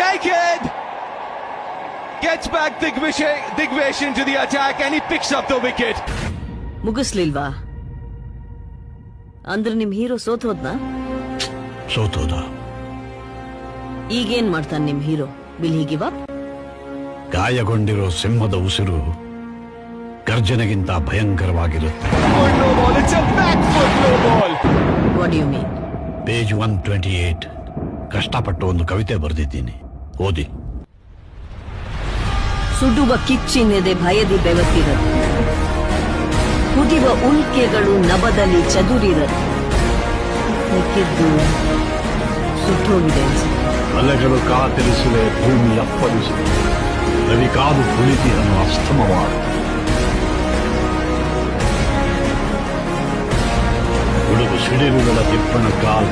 taken. Gets back Digvesh into the attack and he picks up the wicket. ಮುಗಿಸ್ಲಿಲ್ವಾ ಅಂದ್ರೆ ನಿಮ್ hero ಸೋತೋದ್ನಾ? ಸೋತೋದ. ಈಗೇನ್ ಮಾಡ್ತಾನೆ ನಿಮ್ ಹೀರೋ? Will he give up? ಗಾಯಗೊಂಡಿರೋ ಸಿಂಹದ ಉಸಿರು ಗರ್ಜನೆಗಿಂತ ಭಯಂಕರವಾಗಿರುತ್ತೆ. No ball, it's a back foot no ball. What do you mean? Page 128 ಕಷ್ಟಪಟ್ಟು ಒಂದು ಕವಿತೆ ಬರೆದಿದ್ದೀನಿ, ಓದಿ. ಸುಡುವ ಕಿಚ್ಚಿನೆದೆ ಭಯದಿ ಬೆವತಿರದು, ಕುದಿವ ಉಲ್ಕೆಗಳು ನಭದಲ್ಲಿ ಚದುರಿರದು, ಮಿಕ್ಕಿದ್ದು ಸುಟ್ಟೋಗಿದೆ ಅನ್ಸುತ್ತೆ. ಅಲೆಗಳು ಕಾತಿರಿಸುವೆ, ಭೂಮಿ ಅಪ್ಪಳಿಸುವೆ, ರವಿ ಕಾದು ಕುಳಿತಿಯನ್ನು ಅಸ್ತಮವಾದ ಗುಡುಗು ಸಿಡಿಲುಗಳ ತಿಪ್ಪಣ ಕಾಲ್